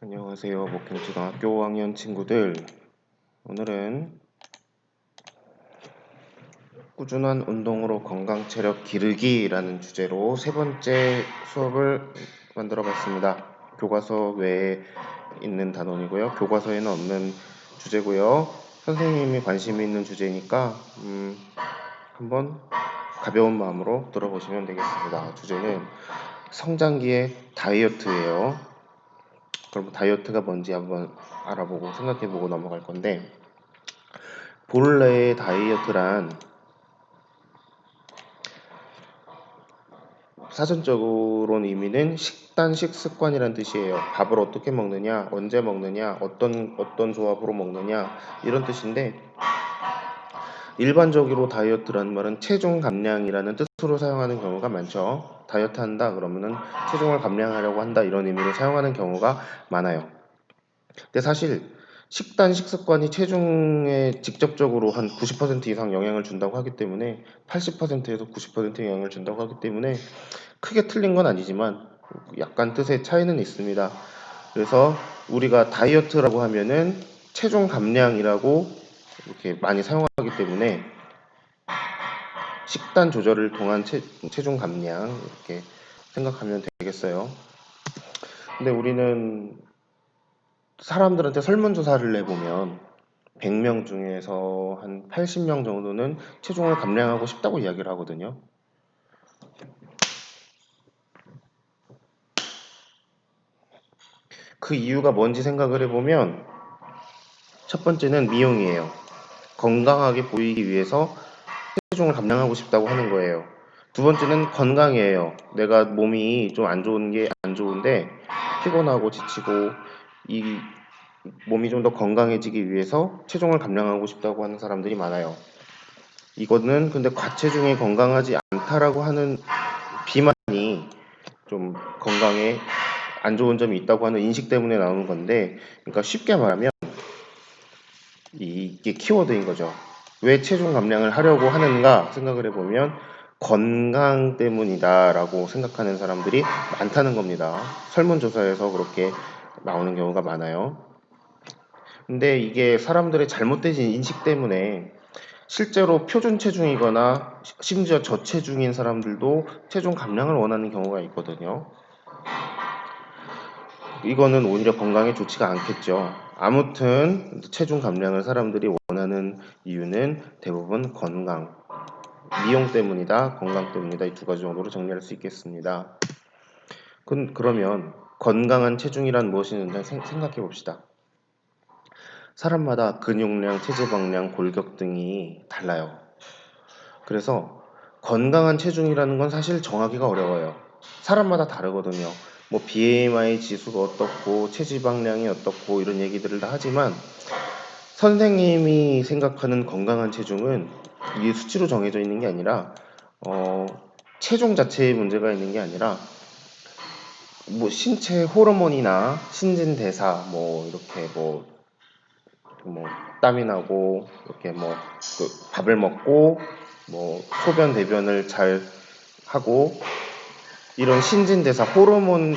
안녕하세요. 목경초등학교 5학년 친구들. 오늘은 꾸준한 운동으로 건강 체력 기르기라는 주제로 세 번째 수업을 만들어 봤습니다. 교과서 외에 있는 단원이고요. 교과서에는 없는 주제고요. 선생님이 관심이 있는 주제니까 한번 가벼운 마음으로 들어보시면 되겠습니다. 주제는 성장기의 다이어트예요. 그럼 다이어트가 뭔지 한번 알아보고 생각해보고 넘어갈 건데, 본래의 다이어트란 사전적으로는 의미는 식단 식습관이란 뜻이에요. 밥을 어떻게 먹느냐, 언제 먹느냐, 어떤 조합으로 먹느냐 이런 뜻인데, 일반적으로 다이어트라는 말은 체중 감량이라는 뜻으로 사용하는 경우가 많죠. 다이어트 한다 그러면은 체중을 감량하려고 한다 이런 의미로 사용하는 경우가 많아요. 근데 사실 식단 식습관이 체중에 직접적으로 한 90% 이상 영향을 준다고 하기 때문에, 80%에서 90% 영향을 준다고 하기 때문에 크게 틀린 건 아니지만 약간 뜻의 차이는 있습니다. 그래서 우리가 다이어트라고 하면은 체중 감량이라고 이렇게 많이 사용하기 때문에 식단 조절을 통한 체중 감량 이렇게 생각하면 되겠어요. 근데 우리는 사람들한테 설문조사를 내보면 100명 중에서 한 80명 정도는 체중을 감량하고 싶다고 이야기를 하거든요. 그 이유가 뭔지 생각을 해보면, 첫 번째는 미용이에요. 건강하게 보이기 위해서 체중을 감량하고 싶다고 하는 거예요. 두 번째는 건강이에요. 내가 몸이 좀 안 좋은 게 안 좋은데 피곤하고 지치고 이 몸이 좀 더 건강해지기 위해서 체중을 감량하고 싶다고 하는 사람들이 많아요. 이거는 근데 과체중이 건강하지 않다라고 하는 비만이 좀 건강에 안 좋은 점이 있다고 하는 인식 때문에 나오는 건데, 그러니까 쉽게 말하면 이게 키워드인 거죠. 왜 체중 감량을 하려고 하는가 생각을 해보면 건강 때문이다라고 생각하는 사람들이 많다는 겁니다. 설문조사에서 그렇게 나오는 경우가 많아요. 근데 이게 사람들의 잘못된 인식 때문에 실제로 표준 체중이거나 심지어 저체중인 사람들도 체중 감량을 원하는 경우가 있거든요. 이거는 오히려 건강에 좋지가 않겠죠. 아무튼 체중 감량을 사람들이 원하는 이유는 대부분 건강, 미용 때문이다, 건강 때문이다, 이 두 가지 정도로 정리할 수 있겠습니다. 그러면 건강한 체중이란 무엇인지 생각해 봅시다. 사람마다 근육량, 체지방량, 골격 등이 달라요. 그래서 건강한 체중이라는 건 사실 정하기가 어려워요. 사람마다 다르거든요. 뭐 BMI 지수가 어떻고 체지방량이 어떻고 이런 얘기들을 다 하지만, 선생님이 생각하는 건강한 체중은 이게 수치로 정해져 있는 게 아니라 체중 자체에 문제가 있는 게 아니라 뭐 신체 호르몬이나 신진대사 뭐 이렇게 뭐 땀이 나고 이렇게 그 밥을 먹고 뭐 소변 대변을 잘 하고 이런 신진대사 호르몬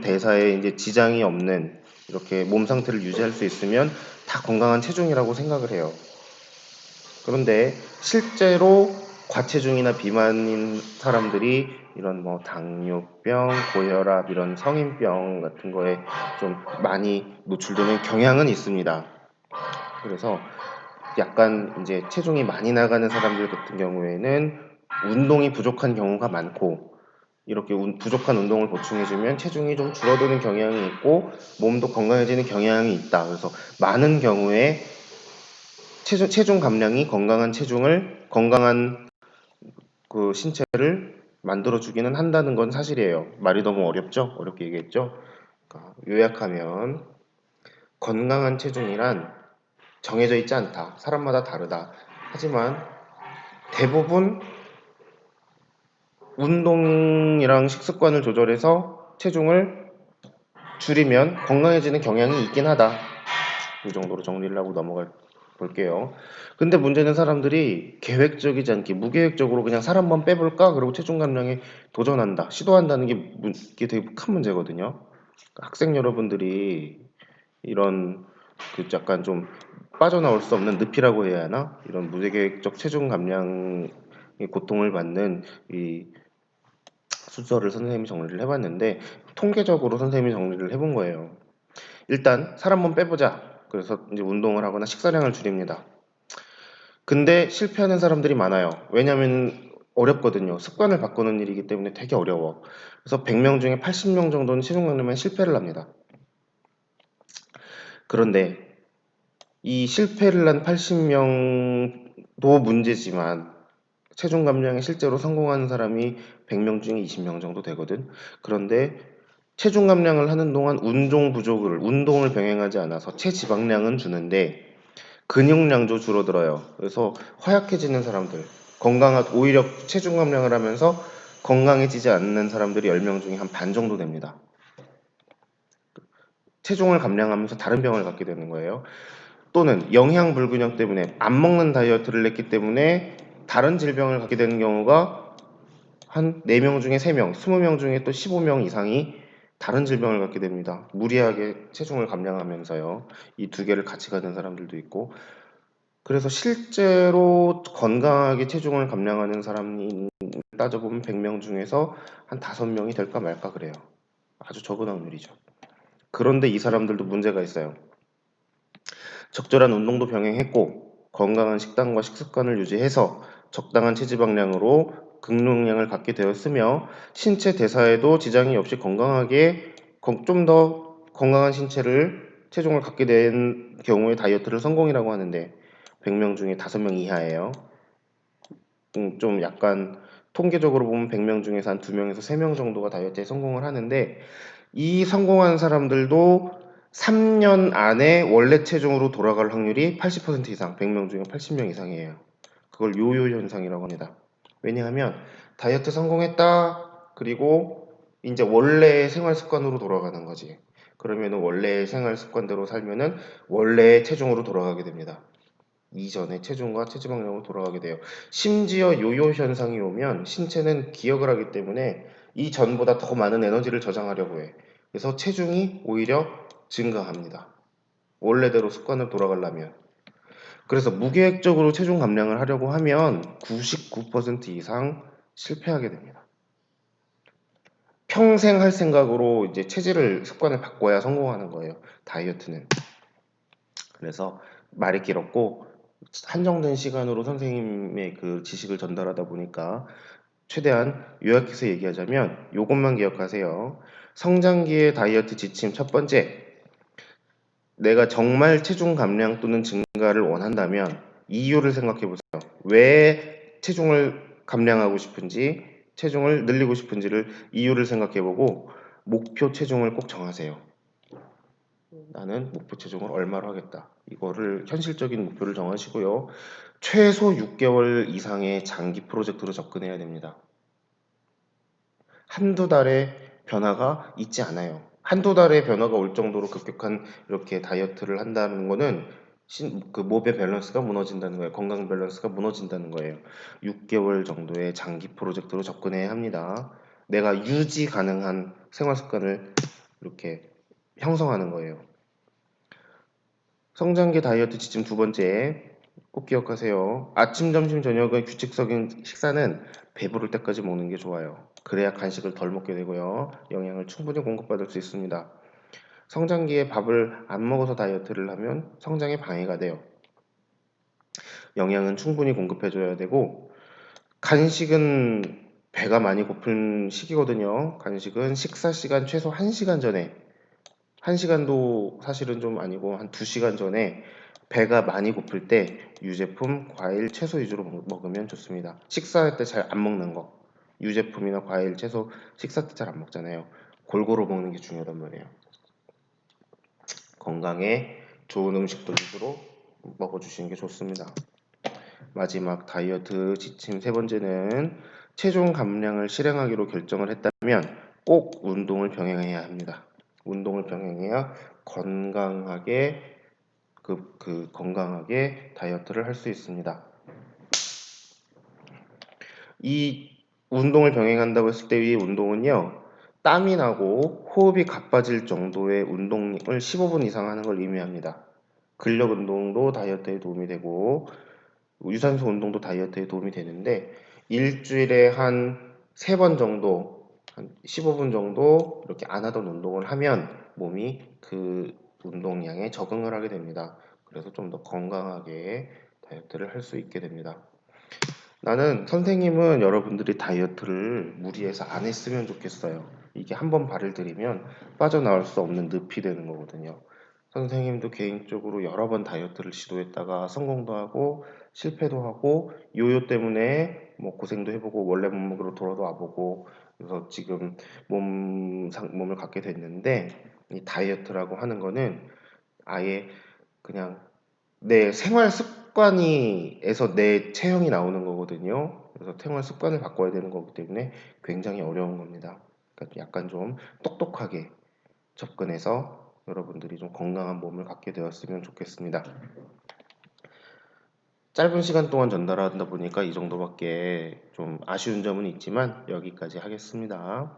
대사에 이제 지장이 없는 이렇게 몸 상태를 유지할 수 있으면 다 건강한 체중이라고 생각을 해요. 그런데 실제로 과체중이나 비만인 사람들이 이런 뭐 당뇨병, 고혈압 이런 성인병 같은 거에 좀 많이 노출되는 경향은 있습니다. 그래서 약간 이제 체중이 많이 나가는 사람들 같은 경우에는 운동이 부족한 경우가 많고, 이렇게 부족한 운동을 보충해주면 체중이 좀 줄어드는 경향이 있고 몸도 건강해지는 경향이 있다. 그래서 많은 경우에 체중 감량이 건강한 그 신체를 만들어주기는 한다는 건 사실이에요. 말이 너무 어렵죠? 어렵게 얘기했죠? 그러니까 요약하면 건강한 체중이란 정해져 있지 않다. 사람마다 다르다. 하지만 대부분 운동이랑 식습관을 조절해서 체중을 줄이면 건강해지는 경향이 있긴 하다. 이 정도로 정리를 하고 넘어가 볼게요. 근데 문제는 사람들이 계획적이지 않게 무계획적으로 그냥 살 한번 빼볼까? 그러고 체중 감량에 도전한다. 시도한다는 게 되게 큰 문제거든요. 학생 여러분들이 이런 그 약간 좀 빠져나올 수 없는 늪이라고 해야 하나? 이런 무계획적 체중 감량의 고통을 받는 이 순서를 선생님이 정리를 해봤는데 통계적으로 선생님이 정리를 해본 거예요. 일단 살 한번 빼보자. 그래서 이제 운동을 하거나 식사량을 줄입니다. 근데 실패하는 사람들이 많아요. 왜냐하면 어렵거든요. 습관을 바꾸는 일이기 때문에 되게 어려워. 그래서 100명 중에 80명 정도는 체중 감량에 실패를 합니다. 그런데 이 실패를 한 80명도 문제지만 체중 감량에 실제로 성공하는 사람이 100명 중에 20명 정도 되거든. 그런데 체중 감량을 하는 동안 운동을 병행하지 않아서 체지방량은 주는데 근육량도 줄어들어요. 그래서 허약해지는 사람들, 오히려 체중 감량을 하면서 건강해지지 않는 사람들이 10명 중에 한 반 정도 됩니다. 체중을 감량하면서 다른 병을 갖게 되는 거예요. 또는 영양 불균형 때문에 안 먹는 다이어트를 했기 때문에 다른 질병을 갖게 되는 경우가 한 4명 중에 3명, 20명 중에 또 15명 이상이 다른 질병을 갖게 됩니다. 무리하게 체중을 감량하면서요. 이 두 개를 같이 가진 사람들도 있고. 그래서 실제로 건강하게 체중을 감량하는 사람이 따져보면 100명 중에서 한 5명이 될까 말까 그래요. 아주 적은 확률이죠. 그런데 이 사람들도 문제가 있어요. 적절한 운동도 병행했고 건강한 식단과 식습관을 유지해서 적당한 체지방량으로 근육량을 갖게 되었으며 신체 대사에도 지장이 없이 좀 더 건강한 체중을 갖게 된 경우에 다이어트를 성공이라고 하는데 100명 중에 5명 이하예요. 좀 약간 통계적으로 보면 100명 중에서 한 2명에서 3명 정도가 다이어트에 성공을 하는데 이 성공한 사람들도 3년 안에 원래 체중으로 돌아갈 확률이 80% 이상, 100명 중에 80명 이상이에요. 그걸 요요 현상이라고 합니다. 왜냐하면 다이어트 성공했다. 그리고 이제 원래의 생활 습관으로 돌아가는 거지. 그러면은 원래의 생활 습관대로 살면은 원래의 체중으로 돌아가게 됩니다. 이전의 체중과 체지방량으로 돌아가게 돼요. 심지어 요요 현상이 오면 신체는 기억을 하기 때문에 이전보다 더 많은 에너지를 저장하려고 해. 그래서 체중이 오히려 증가합니다. 원래대로 습관을 돌아가려면. 그래서 무계획적으로 체중 감량을 하려고 하면 99% 이상 실패하게 됩니다. 평생 할 생각으로 이제 습관을 바꿔야 성공하는 거예요. 다이어트는. 그래서 말이 길었고 한정된 시간으로 선생님의 그 지식을 전달하다 보니까 최대한 요약해서 얘기하자면 이것만 기억하세요. 성장기의 다이어트 지침 첫 번째, 내가 정말 체중 감량 또는 증가를 원한다면 이유를 생각해 보세요. 왜 체중을 감량하고 싶은지, 체중을 늘리고 싶은지를 이유를 생각해 보고 목표 체중을 꼭 정하세요. 나는 목표 체중을 얼마로 하겠다. 이거를 현실적인 목표를 정하시고요. 최소 6개월 이상의 장기 프로젝트로 접근해야 됩니다. 한두 달의 변화가 있지 않아요. 한두 달의 변화가 올 정도로 급격한 이렇게 다이어트를 한다는 거는 그 몸의 밸런스가 무너진다는 거예요. 건강 밸런스가 무너진다는 거예요. 6개월 정도의 장기 프로젝트로 접근해야 합니다. 내가 유지 가능한 생활 습관을 이렇게 형성하는 거예요. 성장기 다이어트 지침 두 번째, 꼭 기억하세요. 아침, 점심, 저녁의 규칙적인 식사는 배부를 때까지 먹는 게 좋아요. 그래야 간식을 덜 먹게 되고요. 영양을 충분히 공급받을 수 있습니다. 성장기에 밥을 안 먹어서 다이어트를 하면 성장에 방해가 돼요. 영양은 충분히 공급해줘야 되고 간식은 배가 많이 고픈 시기거든요. 간식은 식사 시간 최소 1시간 전에 1시간도 사실은 좀 아니고 한 2시간 전에 배가 많이 고플 때 유제품, 과일, 채소 위주로 먹으면 좋습니다. 식사할 때 잘 안 먹는 거. 유제품이나 과일, 채소 식사 때 잘 안 먹잖아요. 골고루 먹는 게 중요하단 말이에요. 건강에 좋은 음식들 위주로 먹어주시는 게 좋습니다. 마지막 다이어트 지침 세 번째는 체중 감량을 실행하기로 결정을 했다면 꼭 운동을 병행해야 합니다. 운동을 병행해야 건강하게 건강하게 다이어트를 할 수 있습니다. 이 운동을 병행한다고 했을 때 이 운동은요, 땀이 나고 호흡이 가빠질 정도의 운동을 15분 이상 하는 걸 의미합니다. 근력 운동도 다이어트에 도움이 되고 유산소 운동도 다이어트에 도움이 되는데 일주일에 한 3번 정도, 한 15분 정도 이렇게 안 하던 운동을 하면 몸이 그 운동량에 적응을 하게 됩니다. 그래서 좀 더 건강하게 다이어트를 할 수 있게 됩니다. 나는 선생님은 여러분들이 다이어트를 무리해서 안 했으면 좋겠어요. 이게 한번 발을 들이면 빠져나올 수 없는 늪이 되는 거거든요. 선생님도 개인적으로 여러 번 다이어트를 시도했다가 성공도 하고 실패도 하고 요요 때문에 뭐 고생도 해보고 원래 몸무게로 돌아도 와보고 그래서 지금 몸을 갖게 됐는데 이 다이어트라고 하는 거는 아예 그냥 내 생활 습관이에서 내 체형이 나오는 거거든요. 그래서 생활 습관을 바꿔야 되는 거기 때문에 굉장히 어려운 겁니다. 그러니까 약간 좀 똑똑하게 접근해서 여러분들이 좀 건강한 몸을 갖게 되었으면 좋겠습니다. 짧은 시간 동안 전달하다 보니까 이 정도밖에 좀 아쉬운 점은 있지만 여기까지 하겠습니다.